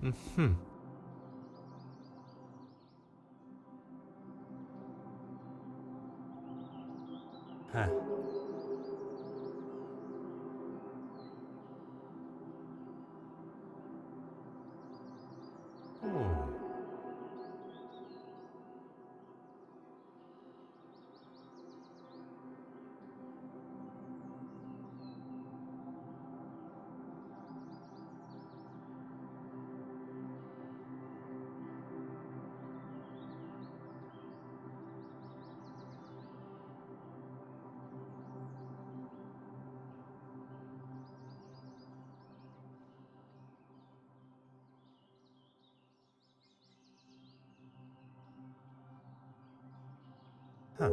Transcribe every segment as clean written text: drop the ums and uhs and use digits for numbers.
Mm-hmm. Huh. Oh. Huh.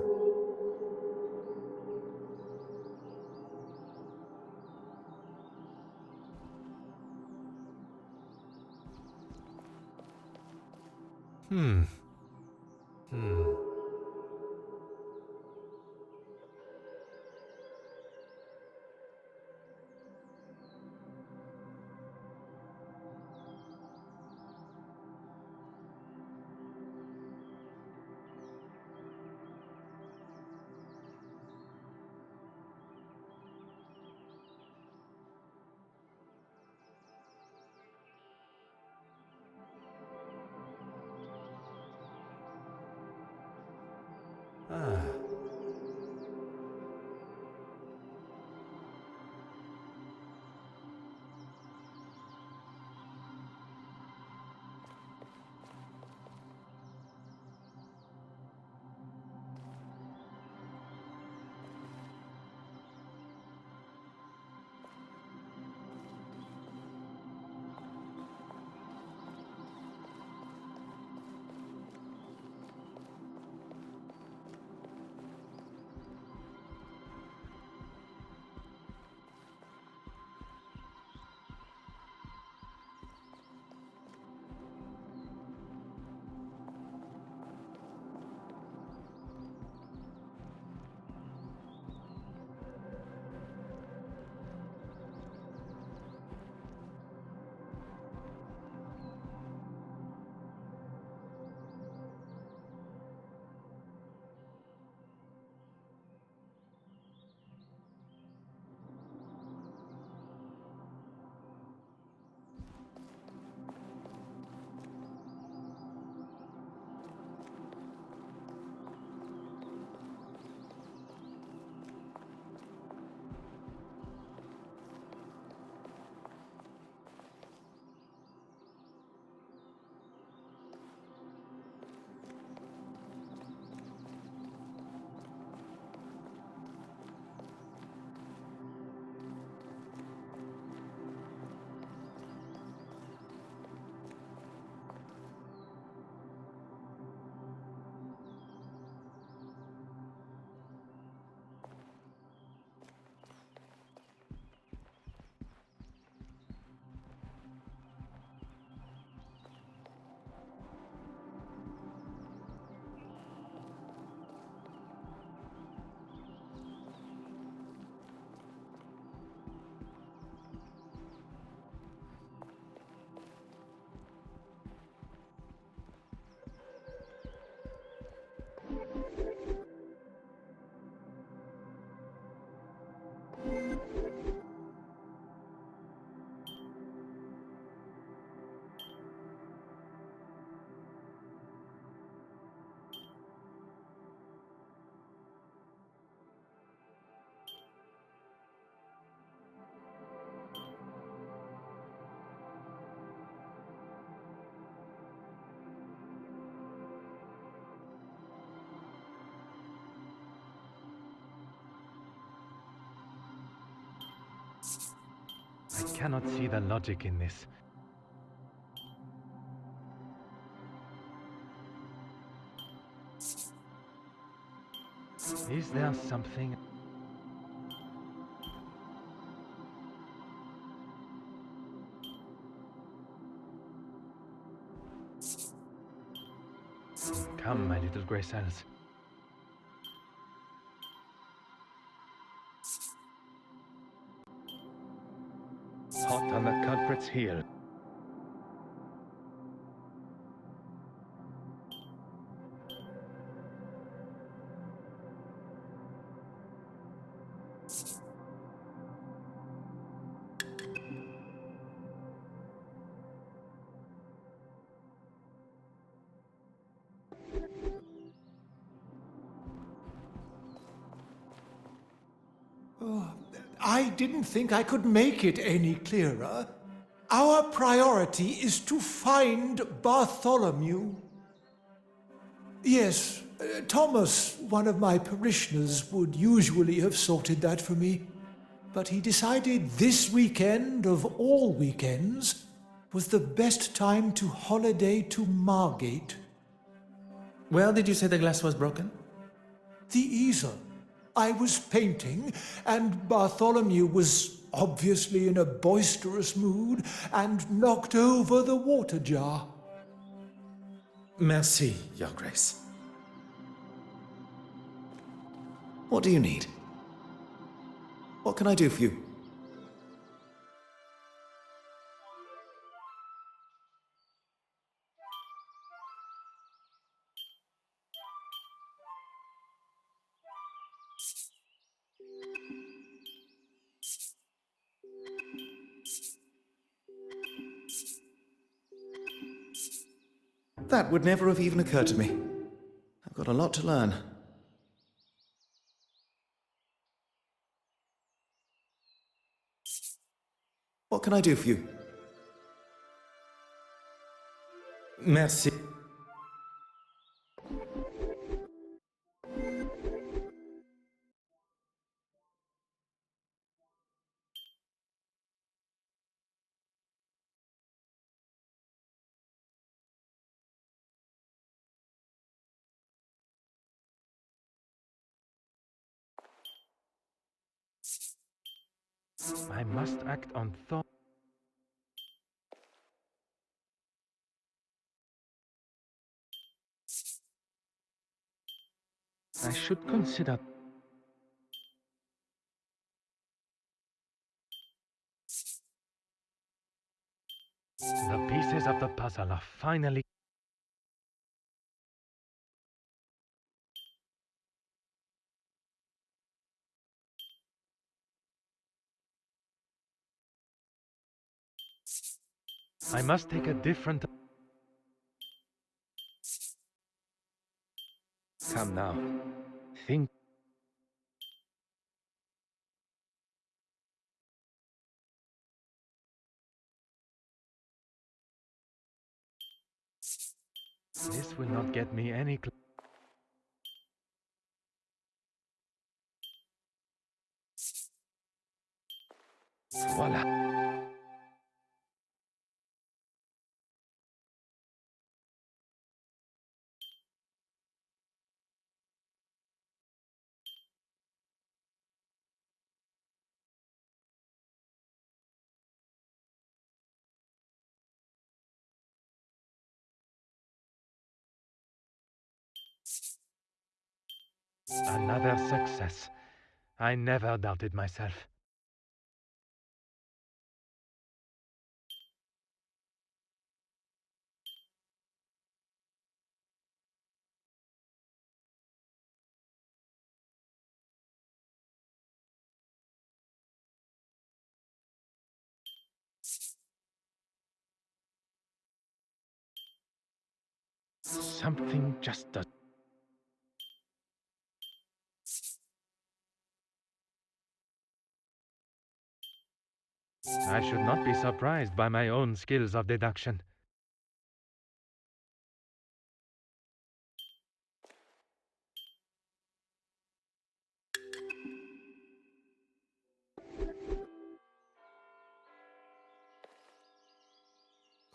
Hmm. Hmm. Ah. I cannot see the logic in this. Is there something? Come, my little grey cells. Hot on the culprit's heel. I didn't think I could make it any clearer. Our priority is to find Bartholomew. Yes, Thomas, one of my parishioners, would usually have sorted that for me. But he decided this weekend of all weekends was the best time to holiday to Margate. Where did you say the glass was broken? The easel. I was painting, and Bartholomew was obviously in a boisterous mood and knocked over the water jar. Merci, Your Grace. What do you need? What can I do for you? That would never have even occurred to me. I've got a lot to learn. What can I do for you? Merci. I must act on thought. I should consider. The pieces of the puzzle are finally. I must take a different. Come now. Think. This will not get me any. Voila. Another success. I never doubted myself. Something just does. I should not be surprised by my own skills of deduction.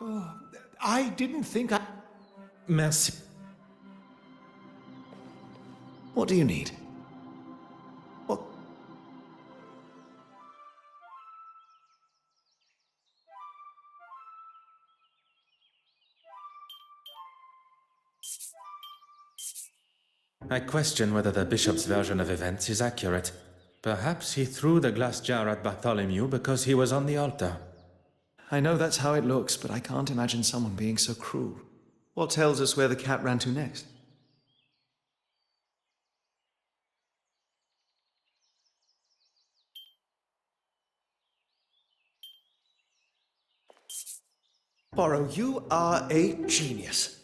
Oh, I didn't think I... Merci. What do you need? What? I question whether the bishop's version of events is accurate. Perhaps he threw the glass jar at Bartholomew because he was on the altar. I know that's how it looks, but I can't imagine someone being so cruel. What tells us where the cat ran to next? Poirot, you are a genius.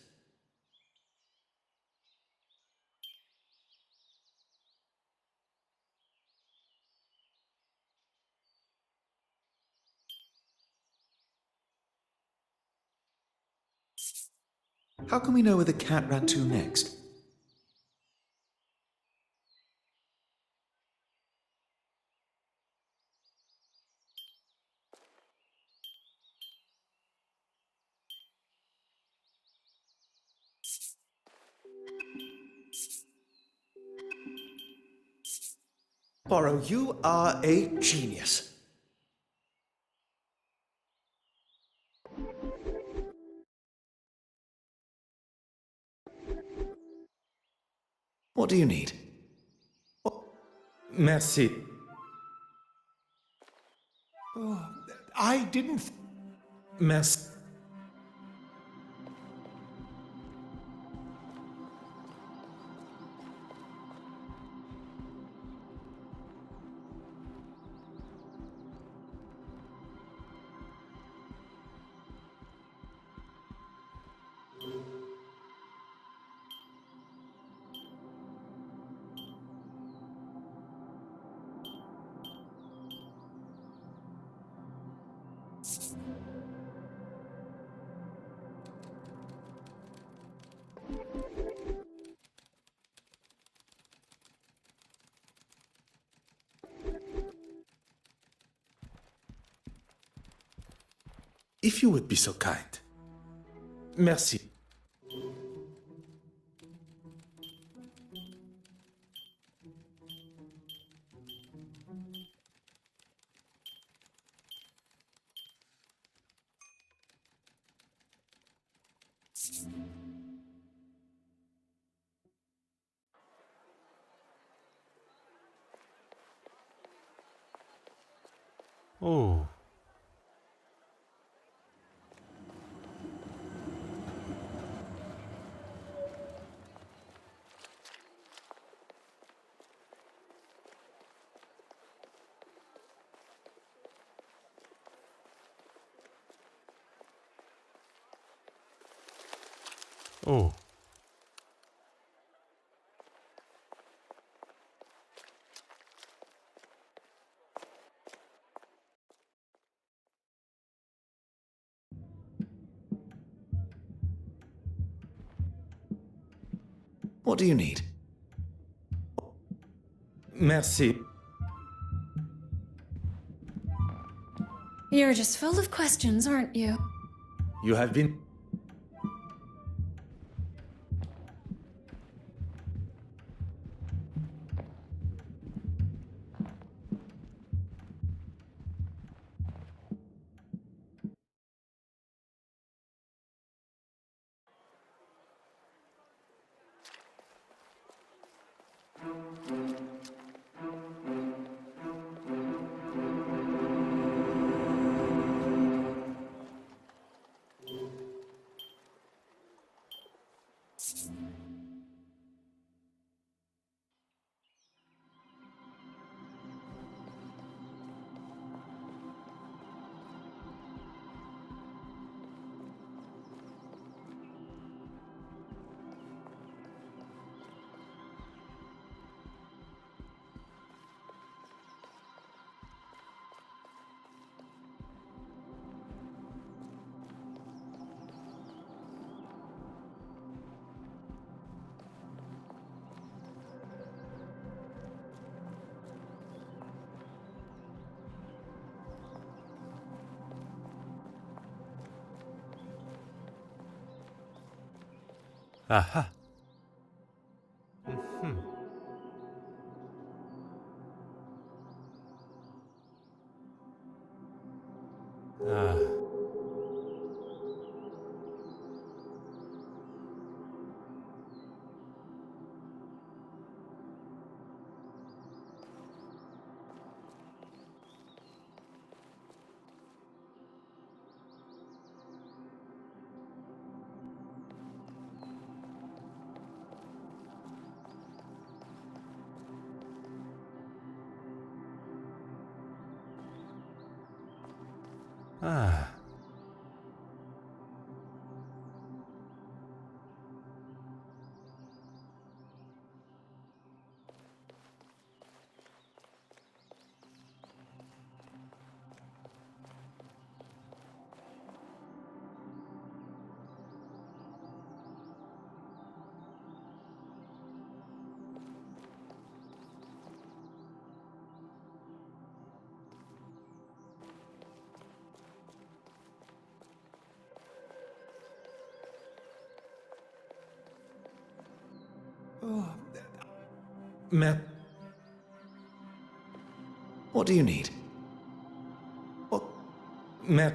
How can we know where the cat ran to next? Poirot, you are a genius. What do you need? Merci. Oh, I didn't... Merci. If you would be so kind. Merci. Oh. Oh. What do you need? Merci. You're just full of questions, aren't you? You have been... Aha. Mhm. Ah. Ah. Mais... What do you need? What? Mais...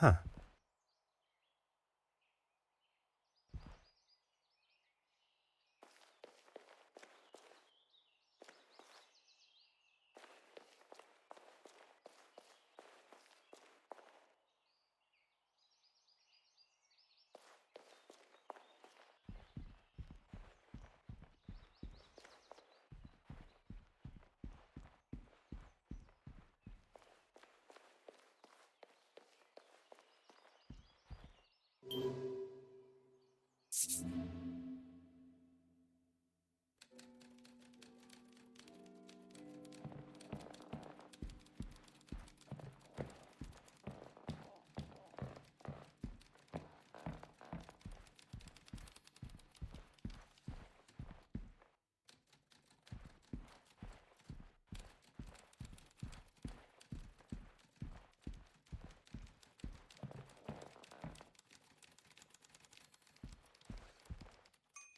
Huh.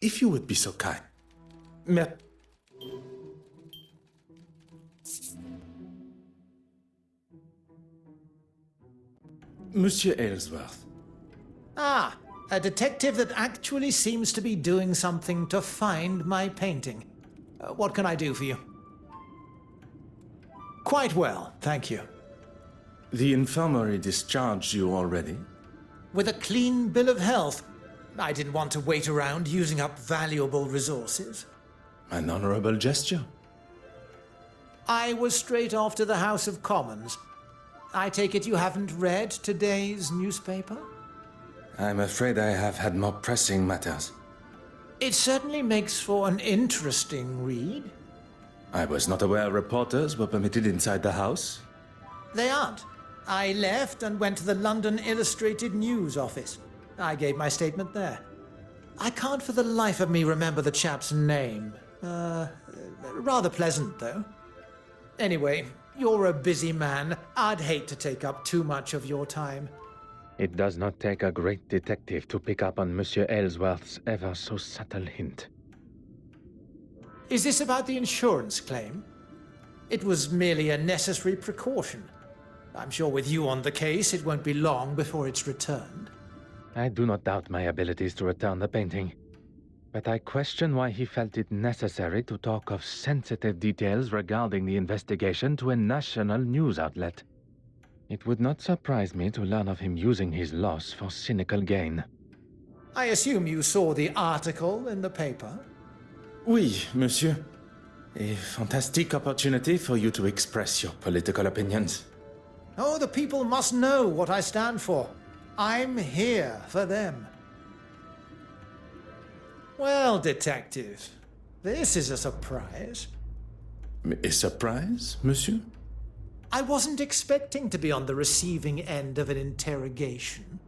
If you would be so kind. Mais... Monsieur Aylesworth. Ah, a detective that actually seems to be doing something to find my painting. What can I do for you? Quite well, thank you. The infirmary discharged you already? With a clean bill of health. I didn't want to wait around using up valuable resources. An honorable gesture. I was straight off to the House of Commons. I take it you haven't read today's newspaper? I'm afraid I have had more pressing matters. It certainly makes for an interesting read. I was not aware reporters were permitted inside the house. They aren't. I left and went to the London Illustrated News office. I gave my statement there. I can't for the life of me remember the chap's name. Rather pleasant, though. Anyway, you're a busy man. I'd hate to take up too much of your time. It does not take a great detective to pick up on Monsieur Aylesworth's ever so subtle hint. Is this about the insurance claim? It was merely a necessary precaution. I'm sure with you on the case, it won't be long before it's returned. I do not doubt my abilities to return the painting, but I question why he felt it necessary to talk of sensitive details regarding the investigation to a national news outlet. It would not surprise me to learn of him using his loss for cynical gain. I assume you saw the article in the paper? Oui, monsieur. A fantastic opportunity for you to express your political opinions. Oh, the people must know what I stand for. I'm here for them. Well, detective, this is a surprise. A surprise, monsieur? I wasn't expecting to be on the receiving end of an interrogation.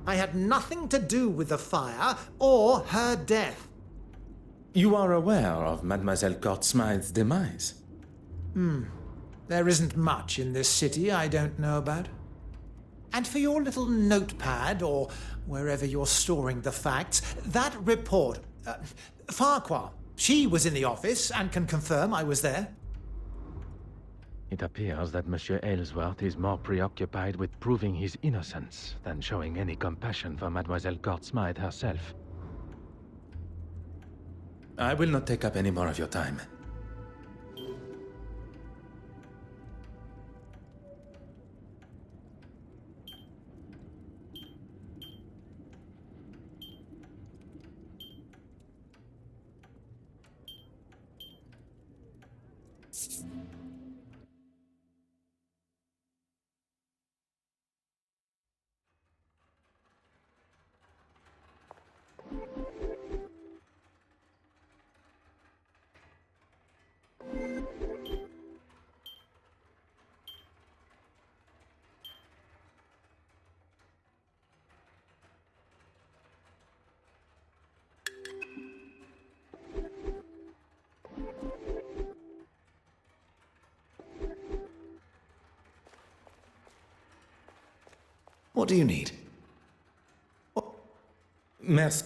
I had nothing to do with the fire or her death. You are aware of Mademoiselle Court-Smythe's demise? There isn't much in this city I don't know about. And for your little notepad, or wherever you're storing the facts, that report. Farquhar, she was in the office and can confirm I was there. It appears that Monsieur Aylesworth is more preoccupied with proving his innocence than showing any compassion for Mademoiselle Court-Smythe herself. I will not take up any more of your time. What do you need? Merci.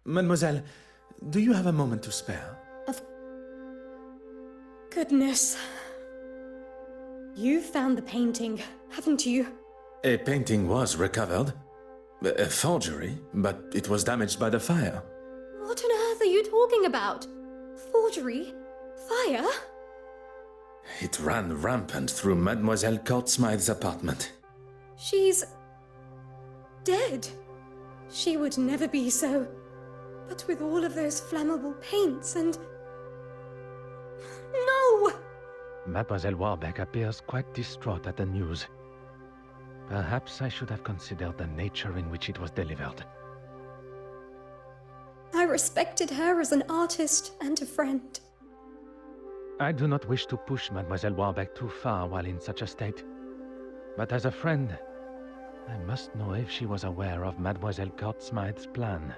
Mademoiselle, do you have a moment to spare? Of goodness. You found the painting, haven't you? A painting was recovered. A forgery, but it was damaged by the fire. What on earth are you talking about? Forgery? Fire? It ran rampant through Mademoiselle Court-Smythe's apartment. She's dead. She would never be so. But with all of those flammable paints and... No! Mademoiselle Warbeck appears quite distraught at the news. Perhaps I should have considered the nature in which it was delivered. I respected her as an artist and a friend. I do not wish to push Mademoiselle Warbeck too far while in such a state. But as a friend, I must know if she was aware of Mademoiselle Court-Smythe's plan.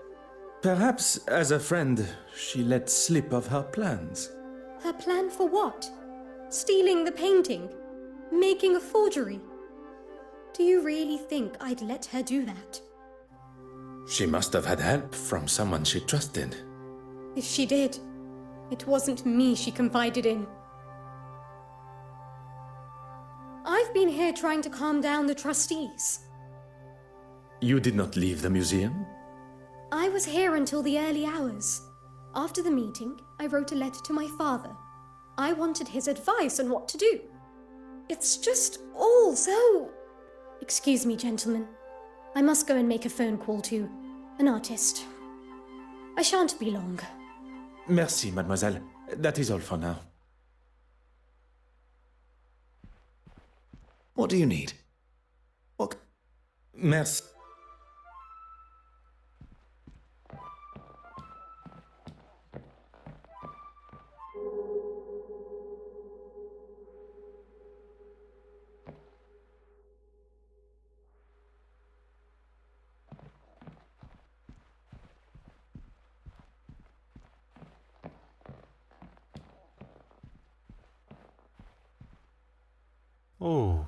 Perhaps, as a friend, she let slip of her plans. Her plan for what? Stealing the painting? Making a forgery? Do you really think I'd let her do that? She must have had help from someone she trusted. If she did, it wasn't me she confided in. I've been here trying to calm down the trustees. You did not leave the museum? I was here until the early hours. After the meeting, I wrote a letter to my father. I wanted his advice on what to do. It's just all so... Excuse me, gentlemen. I must go and make a phone call to an artist. I shan't be long. Merci, mademoiselle. That is all for now. What do you need? What? Merci. Oh.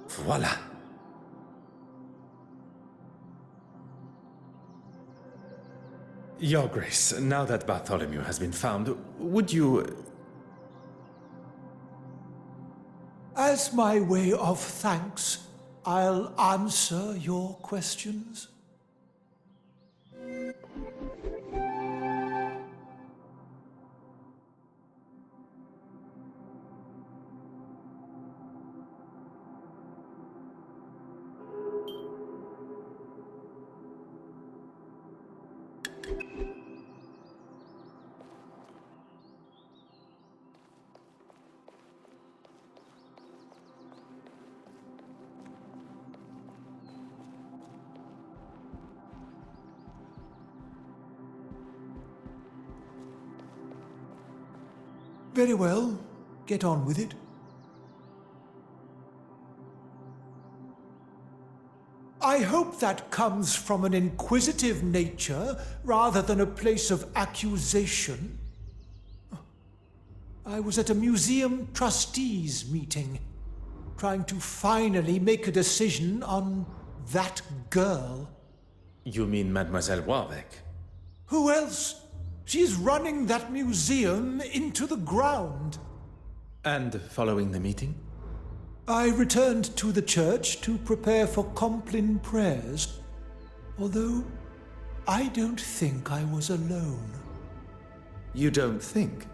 Voila. Your Grace, now that Bartholomew has been found, would you... As my way of thanks, I'll answer your questions. Very well. Get on with it. I hope that comes from an inquisitive nature rather than a place of accusation. I was at a museum trustees meeting, trying to finally make a decision on that girl. You mean Mademoiselle Warbeck? Who else? She's running that museum into the ground. And following the meeting? I returned to the church to prepare for Compline prayers, although I don't think I was alone. You don't think?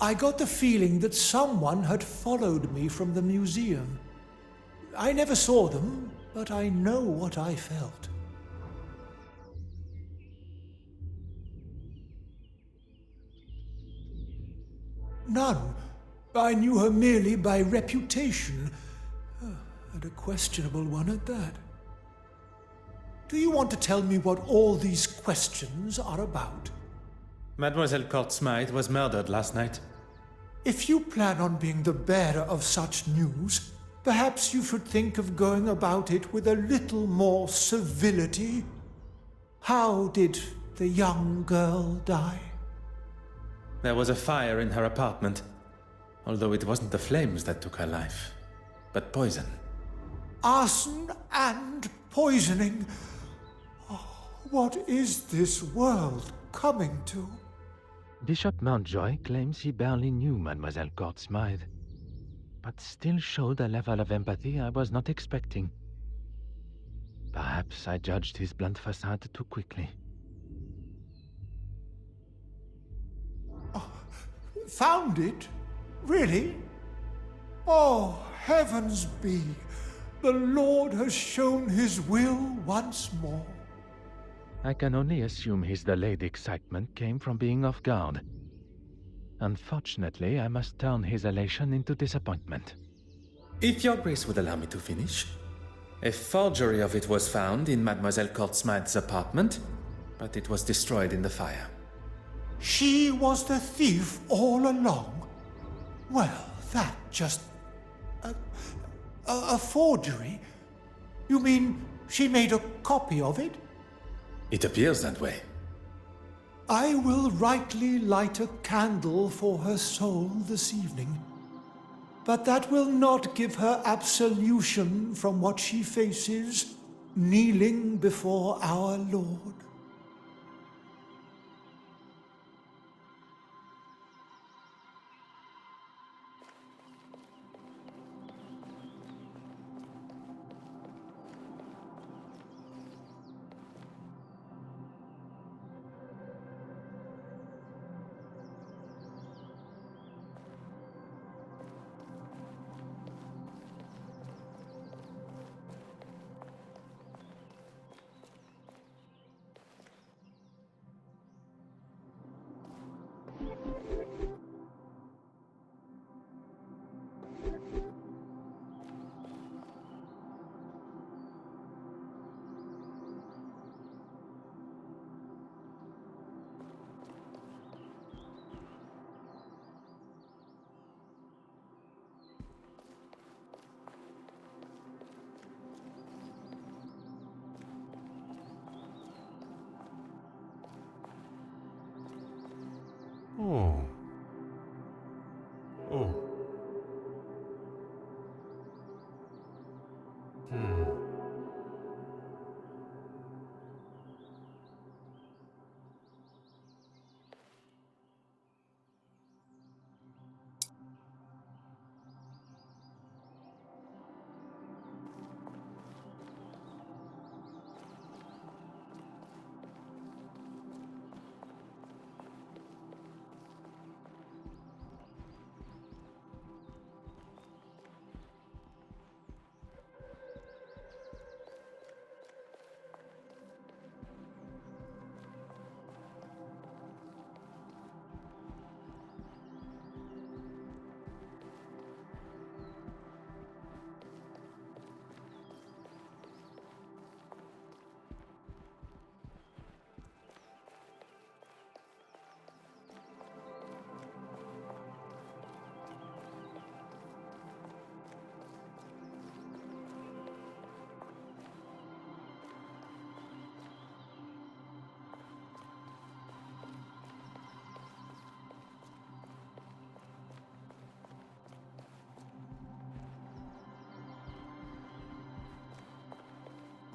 I got the feeling that someone had followed me from the museum. I never saw them, but I know what I felt. None. I knew her merely by reputation, and a questionable one at that. Do you want to tell me what all these questions are about? Mademoiselle Court-Smythe was murdered last night. If you plan on being the bearer of such news, perhaps you should think of going about it with a little more civility. How did the young girl die? There was a fire in her apartment, although it wasn't the flames that took her life, but poison. Arson and poisoning. Oh, what is this world coming to? Bishop Mountjoy claims he barely knew Mademoiselle Court-Smythe, but still showed a level of empathy I was not expecting. Perhaps I judged his blunt facade too quickly. Found it? Really? Oh, heavens be! The Lord has shown his will once more. I can only assume his delayed excitement came from being off guard. Unfortunately, I must turn his elation into disappointment. If your Grace would allow me to finish, a forgery of it was found in Mademoiselle Court-Smythe's apartment, but it was destroyed in the fire. She was the thief all along? Well, that just... A forgery? You mean she made a copy of it? It appears that way. I will rightly light a candle for her soul this evening. But that will not give her absolution from what she faces, kneeling before our Lord.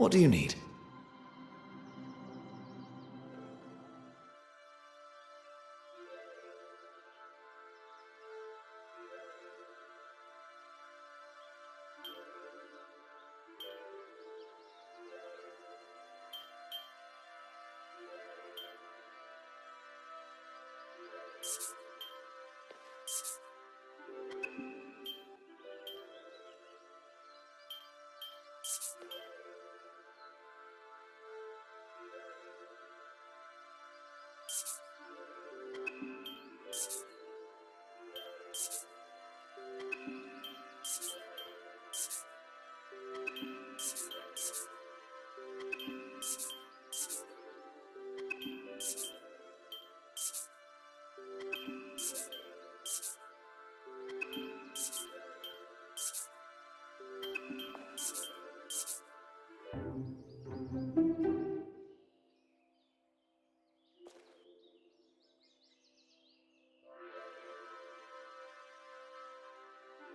What do you need?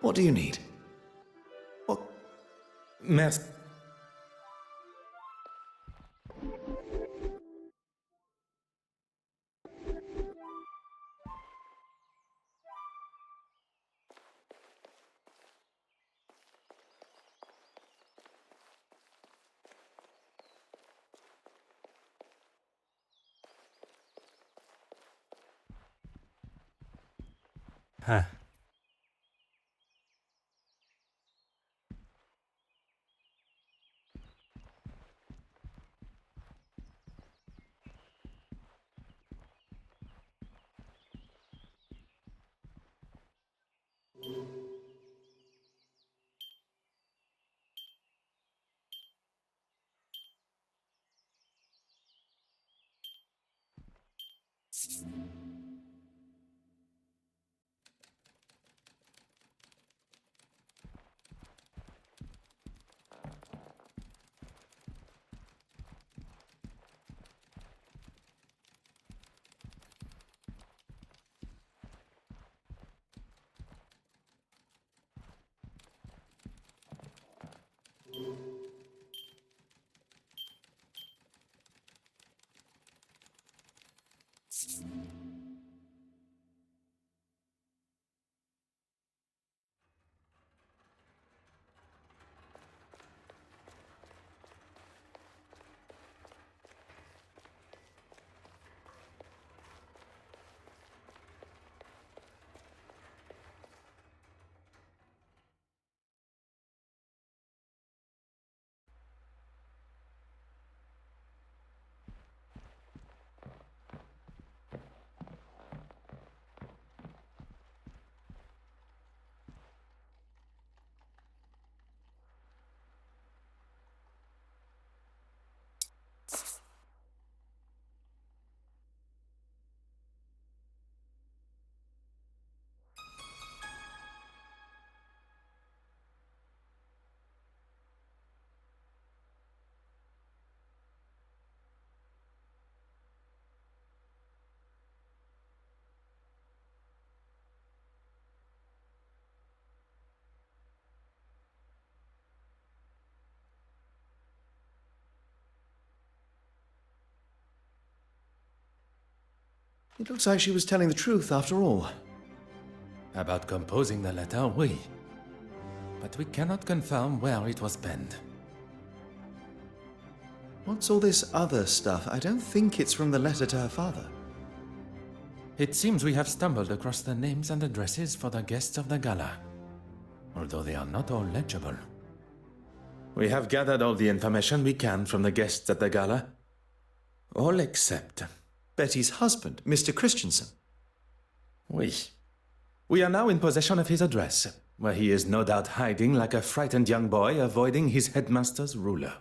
What do you need? What? Merci. Huh. It looks like she was telling the truth after all. About composing the letter, oui. But we cannot confirm where it was penned. What's all this other stuff? I don't think it's from the letter to her father. It seems we have stumbled across the names and addresses for the guests of the gala, although they are not all legible. We have gathered all the information we can from the guests at the gala. All except... Betty's husband, Mr. Christensen. Oui. We are now in possession of his address, where he is no doubt hiding like a frightened young boy avoiding his headmaster's ruler.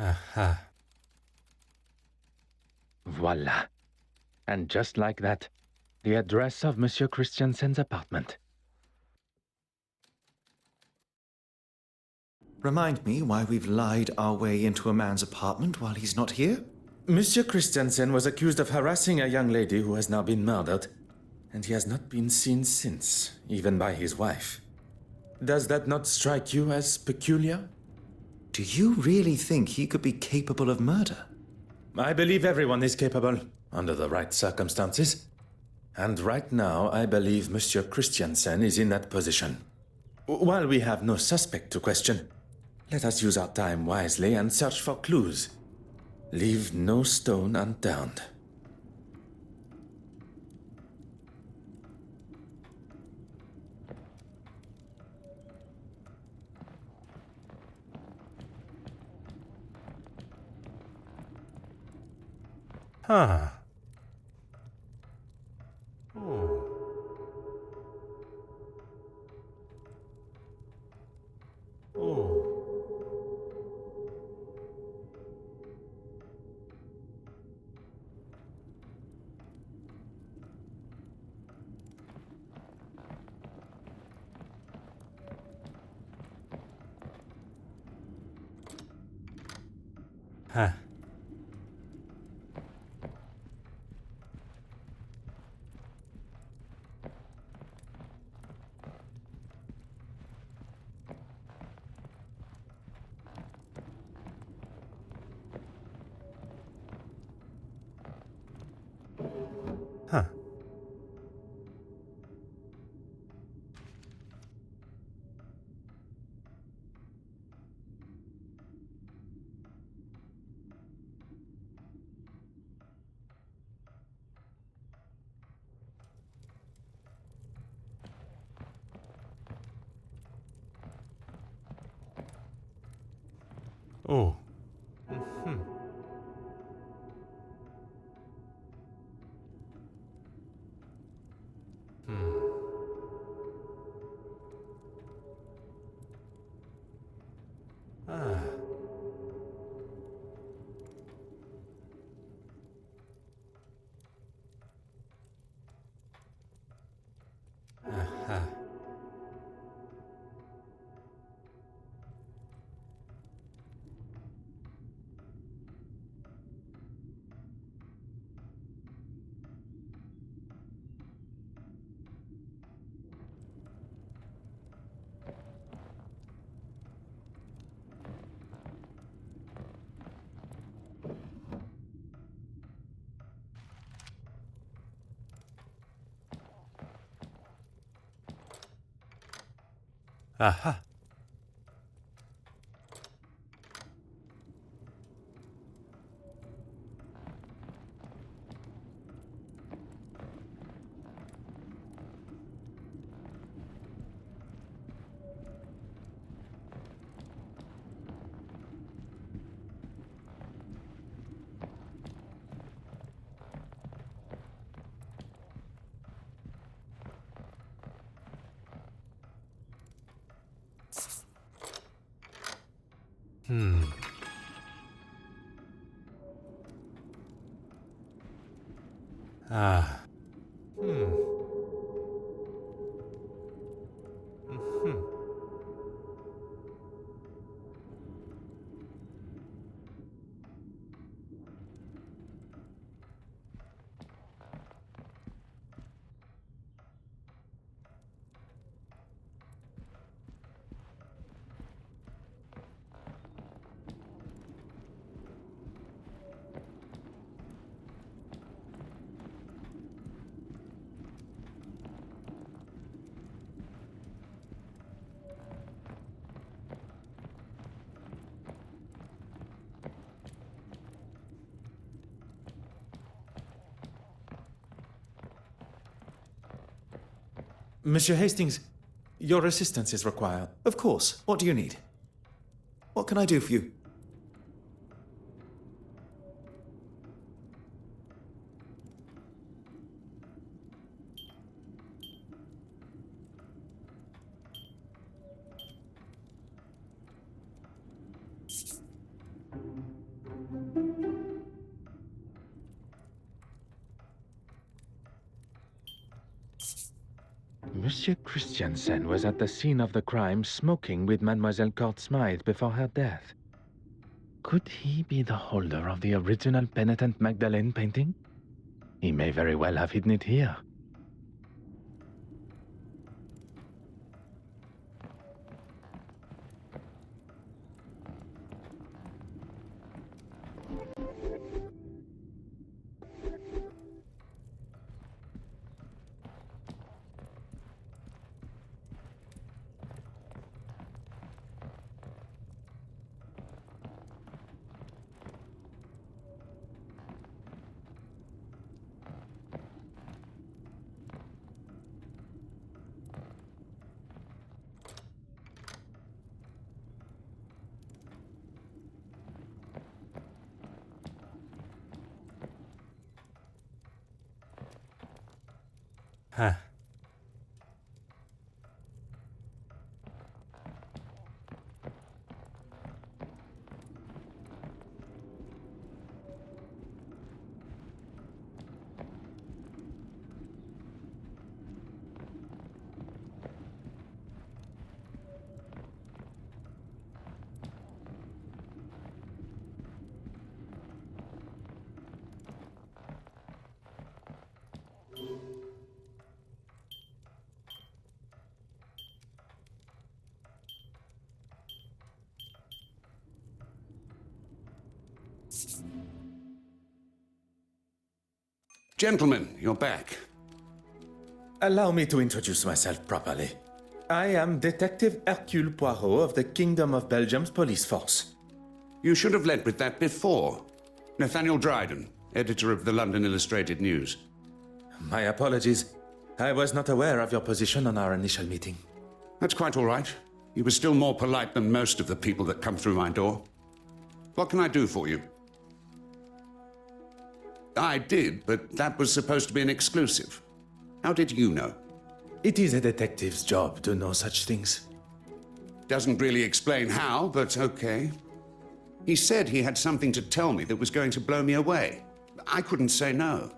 Aha. Voila. And just like that, the address of Monsieur Christiansen's apartment. Remind me why we've lied our way into a man's apartment while he's not here? Monsieur Christiansen was accused of harassing a young lady who has now been murdered, and he has not been seen since, even by his wife. Does that not strike you as peculiar? Do you really think he could be capable of murder? I believe everyone is capable, under the right circumstances. And right now, I believe Monsieur Christiansen is in that position. While we have no suspect to question, let us use our time wisely and search for clues. Leave no stone unturned. Huh. Oh. Oh. Huh. Huh. Oh. Mm-hmm. Ah. Aha. Aha. Monsieur Hastings, your assistance is required. Of course. What do you need? What can I do for you? Monsieur Christiansen was at the scene of the crime smoking with Mademoiselle Court Smythe before her death. Could he be the holder of the original Penitent Magdalene painting? He may very well have hidden it here. Huh. Gentlemen, you're back. Allow me to introduce myself properly. I am Detective Hercule Poirot of the Kingdom of Belgium's police force. You should have led with that before. Nathaniel Dryden, editor of the London Illustrated News. My apologies. I was not aware of your position on our initial meeting. That's quite all right. You were still more polite than most of the people that come through my door. What can I do for you? I did, but that was supposed to be an exclusive. How did you know? It is a detective's job to know such things. Doesn't really explain how, but okay. He said he had something to tell me that was going to blow me away. I couldn't say no.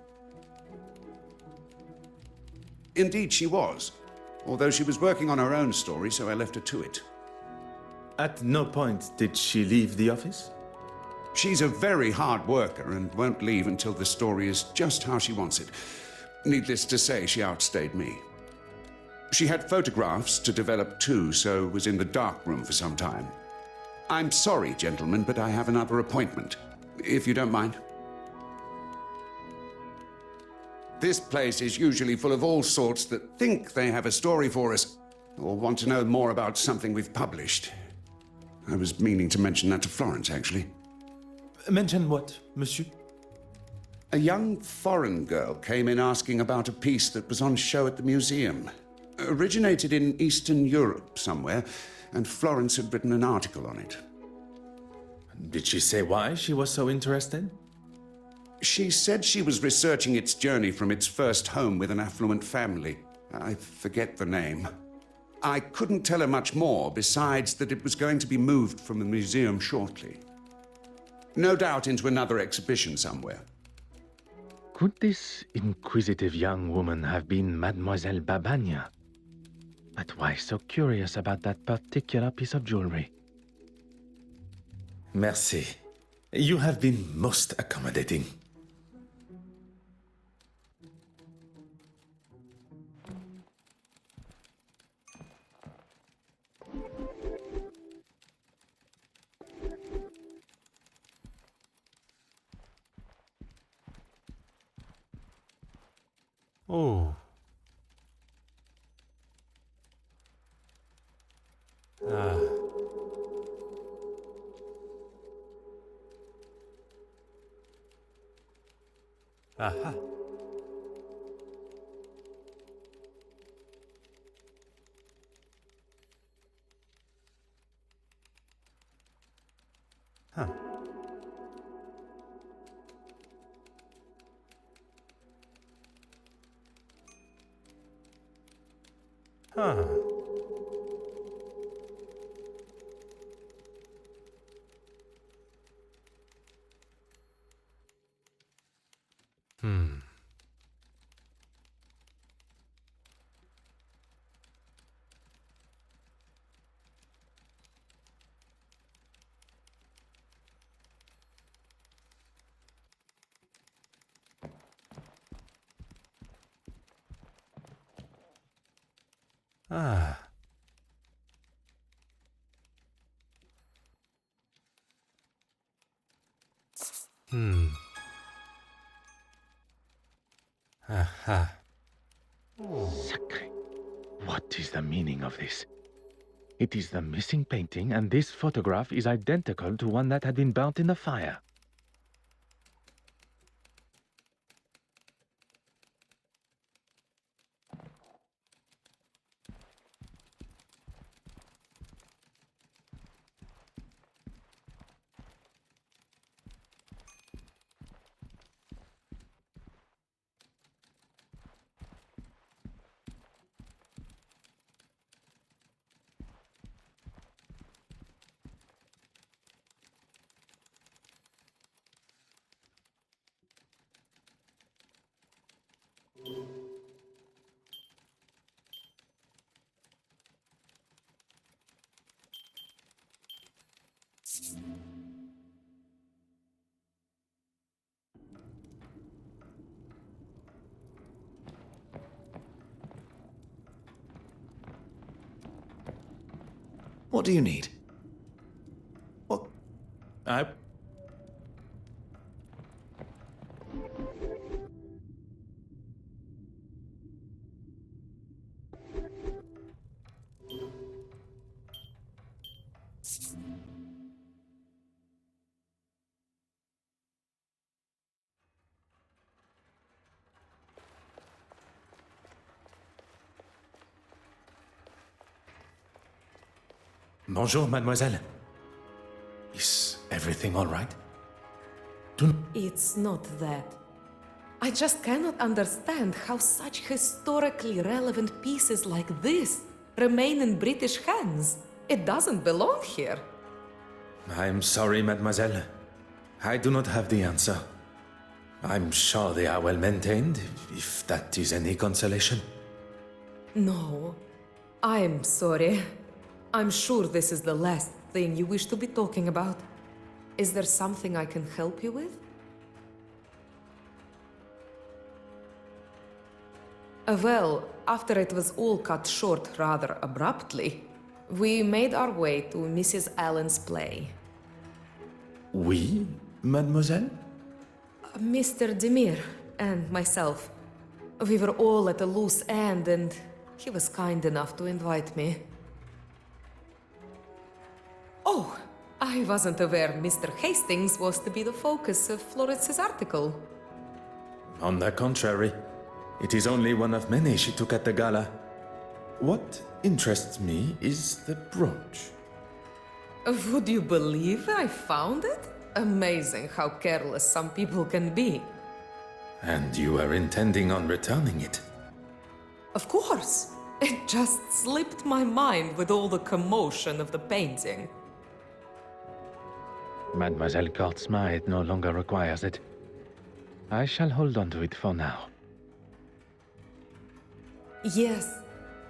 Indeed, she was. Although she was working on her own story, so I left her to it. At no point did she leave the office? She's a very hard worker and won't leave until the story is just how she wants it. Needless to say, she outstayed me. She had photographs to develop too, so was in the dark room for some time. I'm sorry, gentlemen, but I have another appointment, if you don't mind. This place is usually full of all sorts that think they have a story for us, or want to know more about something we've published. I was meaning to mention that to Florence, actually. Mention what, monsieur? A young foreign girl came in asking about a piece that was on show at the museum. Originated in Eastern Europe somewhere, and Florence had written an article on it. Did she say why she was so interested? She said she was researching its journey from its first home with an affluent family. I forget the name. I couldn't tell her much more, besides that it was going to be moved from the museum shortly. No doubt into another exhibition somewhere. Could this inquisitive young woman have been Mademoiselle Babagna? But why so curious about that particular piece of jewelry? Merci. You have been most accommodating. Oh. Ah. Aha. Huh. Huh. Hmm. Ah. Hmm. Aha. Sacre. What is the meaning of this? It is the missing painting, and this photograph is identical to one that had been burnt in the fire. What do you need? What? Bonjour, mademoiselle. Is everything all right? It's not that. I just cannot understand how such historically relevant pieces like this remain in British hands. It doesn't belong here. I'm sorry, mademoiselle. I do not have the answer. I'm sure they are well maintained, if that is any consolation. No, I'm sorry. I'm sure this is the last thing you wish to be talking about. Is there something I can help you with? Well, after it was all cut short rather abruptly, we made our way to Mrs. Allen's play. Oui, mademoiselle? Mr. Demir and myself. We were all at a loose end and he was kind enough to invite me. Oh, I wasn't aware Mr. Hastings was to be the focus of Florence's article. On the contrary, it is only one of many she took at the gala. What interests me is the brooch. Would you believe I found it? Amazing how careless some people can be. And you are intending on returning it? Of course. It just slipped my mind with all the commotion of the painting. Mademoiselle Cortsma, no longer requires it. I shall hold on to it for now. Yes,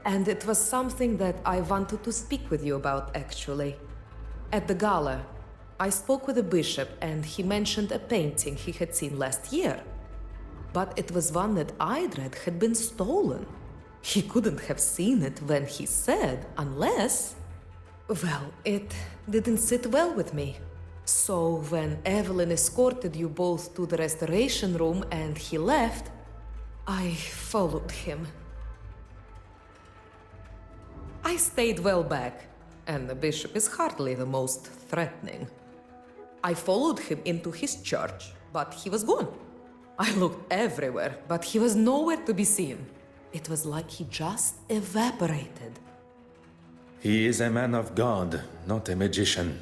and it was something that I wanted to speak with you about, actually. At the gala, I spoke with the bishop and he mentioned a painting he had seen last year. But it was one that I'd read had been stolen. He couldn't have seen it when he said, unless... Well, it didn't sit well with me. So when Evelyn escorted you both to the restoration room and he left, I followed him. I stayed well back, and the bishop is hardly the most threatening. I followed him into his church, but he was gone. I looked everywhere, but he was nowhere to be seen. It was like he just evaporated. He is a man of God, not a magician.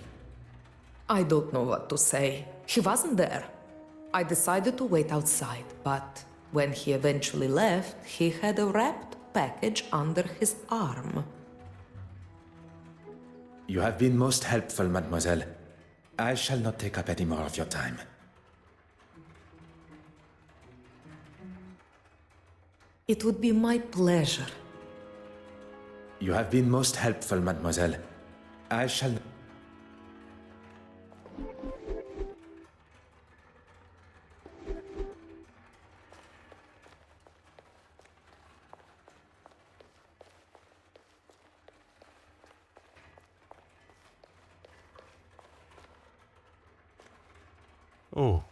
I don't know what to say. He wasn't there. I decided to wait outside, but when he eventually left, he had a wrapped package under his arm. You have been most helpful, mademoiselle. I shall not take up any more of your time. It would be my pleasure. You have been most helpful, mademoiselle. I shall... Oh.